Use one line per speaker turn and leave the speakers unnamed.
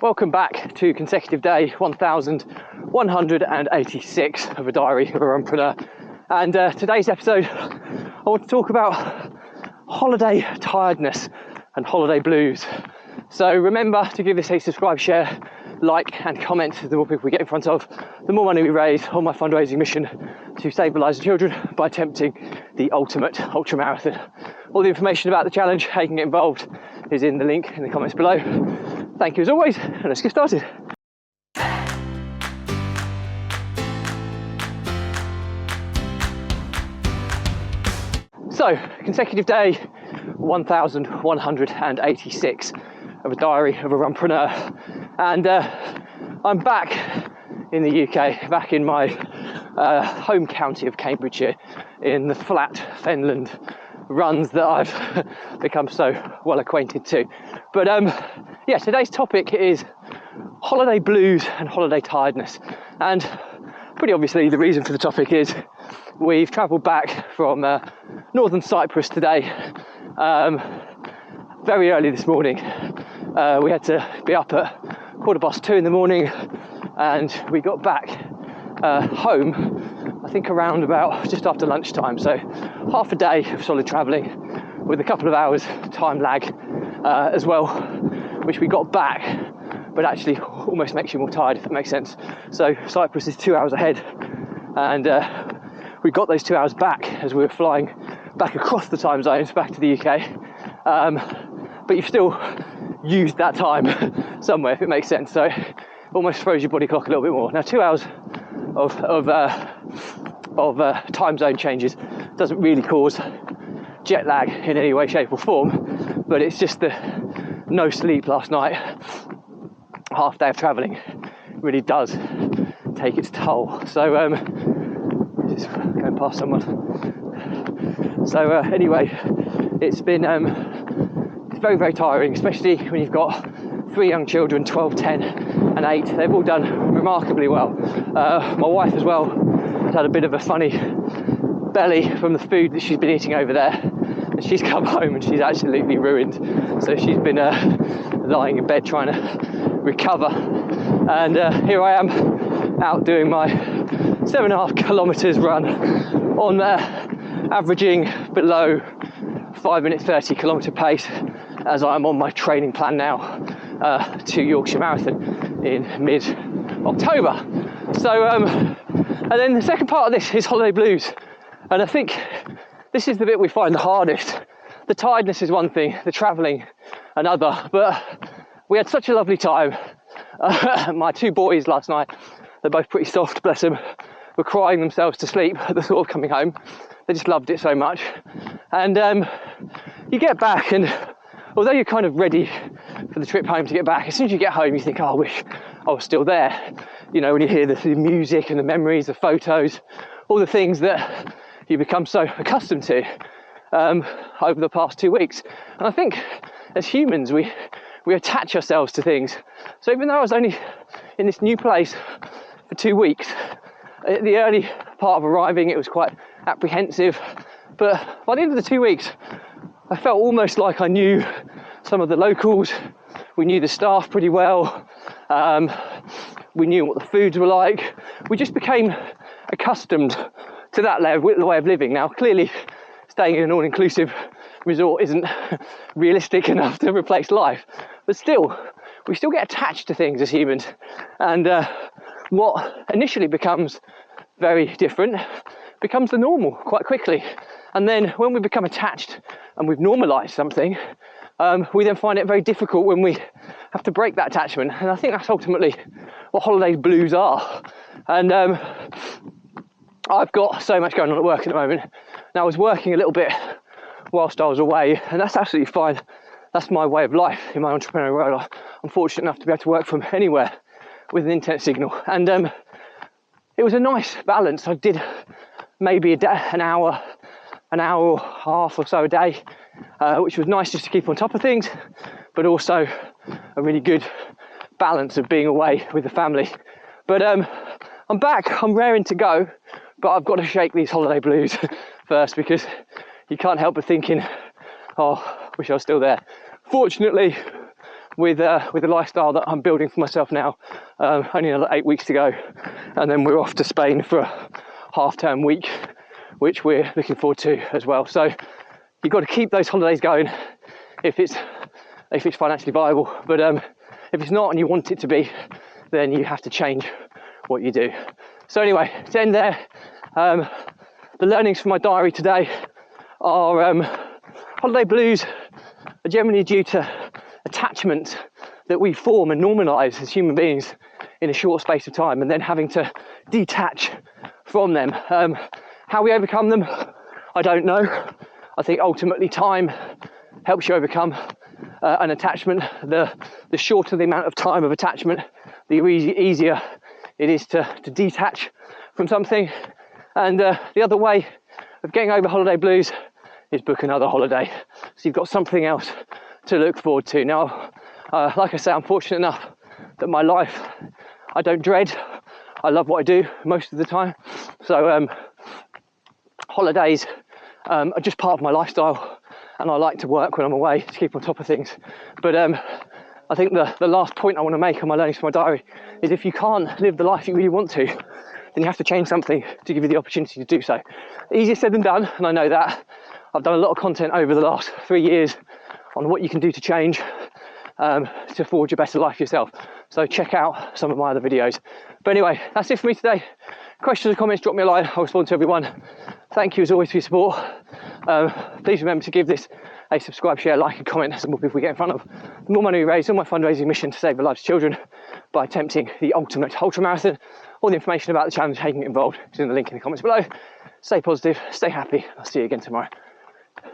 Welcome back to consecutive day 1186 of a diary of a runpreneur. And today's episode, I want to talk about holiday tiredness and holiday blues. So remember to give this a subscribe, share, like and comment. The more people we get in front of, the more money we raise on my fundraising mission to save the lives of children by attempting the ultimate ultramarathon. All the information about the challenge, how you can get involved, is in the link in the comments below. Thank you as always, and let's get started. So, consecutive day 1186 of a diary of a runpreneur, and I'm back in the UK, back in my home county of Cambridgeshire, in the flat fenland runs that I've become so well acquainted to. But yeah, today's topic is holiday blues and holiday tiredness. And pretty obviously the reason for the topic is we've travelled back from Northern Cyprus today, very early this morning. We had to be up at 2:15 in the morning, and we got back home I think around about just after lunchtime, so half a day of solid travelling with a couple of hours time lag as well, which we got back, but actually almost makes you more tired, if that makes sense. So Cyprus is 2 hours ahead, and we got those 2 hours back as we were flying back across the time zones back to the UK, but you've still used that time somewhere, if it makes sense. So it almost throws your body clock a little bit more. Now 2 hours of time zone changes doesn't really cause jet lag in any way, shape or form, but it's just the no sleep last night, half day of travelling, really does take its toll. So just going past someone. So anyway, it's been it's very, very tiring, especially when you've got 3 young children, 12, 10 and 8. They've all done remarkably well. My wife as well has had a bit of a funny belly from the food that she's been eating over there, and she's come home and she's absolutely ruined. So she's been lying in bed trying to recover, and here I am out doing my 7.5 kilometres run on averaging below 5 minute 30 kilometre pace, as I'm on my training plan now to Yorkshire Marathon in mid-October. So and then the second part of this is holiday blues, and I think this is the bit we find the hardest. The tiredness is one thing, the travelling another, but we had such a lovely time. My 2 boys last night, they're both pretty soft, bless them, were crying themselves to sleep at the thought of coming home. They just loved it so much. And you get back, and although you're kind of ready for the trip home to get back, as soon as you get home you think, oh, I wish I was still there. You know, when you hear the music and the memories, the photos, all the things that you become so accustomed to over the past 2 weeks. And I think as humans we attach ourselves to things. So even though I was only in this new place for 2 weeks, at the early part of arriving it was quite apprehensive, but by the end of the 2 weeks I felt almost like I knew some of the locals. We knew the staff pretty well. We knew what the foods were like. We just became accustomed to that way of living. Now, clearly, staying in an all-inclusive resort isn't realistic enough to replace life, but still, we still get attached to things as humans. And what initially becomes very different becomes the normal quite quickly. And then when we become attached and we've normalised something, we then find it very difficult when we have to break that attachment. And I think that's ultimately what holiday blues are. And I've got so much going on at work at the moment. Now, I was working a little bit whilst I was away, and that's absolutely fine. That's my way of life in my entrepreneurial role. I'm fortunate enough to be able to work from anywhere with an internet signal. And it was a nice balance. I did maybe an hour and a half or so a day, which was nice just to keep on top of things, but also a really good balance of being away with the family. But I'm back, I'm raring to go, but I've got to shake these holiday blues first, because you can't help but thinking, oh, wish I was still there. Fortunately, with the lifestyle that I'm building for myself now. Only another 8 weeks to go, and then we're off to Spain for a half-term week, which we're looking forward to as well. So you've got to keep those holidays going if it's financially viable. But if it's not and you want it to be, then you have to change what you do. So anyway, to end there, the learnings from my diary today are holiday blues are generally due to attachments that we form and normalise as human beings in a short space of time, and then having to detach from them. How we overcome them, I don't know. I think ultimately time helps you overcome an attachment. The shorter the amount of time of attachment, the easier it is to detach from something. And the other way of getting over holiday blues is book another holiday, so you've got something else to look forward to. Now, like I say, I'm fortunate enough that my life I don't dread. I love what I do most of the time, so holidays are just part of my lifestyle, and I like to work when I'm away to keep on top of things. But I think the last point I want to make on my learnings from my diary is if you can't live the life you really want to, then you have to change something to give you the opportunity to do so. Easier said than done, and I know that. I've done a lot of content over the last 3 years on what you can do to change to forge a better life yourself. So check out some of my other videos. But anyway, that's it for me today. Questions or comments, drop me a line. I'll respond to everyone. Thank you as always for your support. Please remember to give this a subscribe, share, like and comment so more people we get in front of. The more money we raise on my fundraising mission to save the lives of children by attempting the ultimate ultra marathon. All the information about the challenge, how you can get involved is in the link in the comments below. Stay positive, stay happy. I'll see you again tomorrow.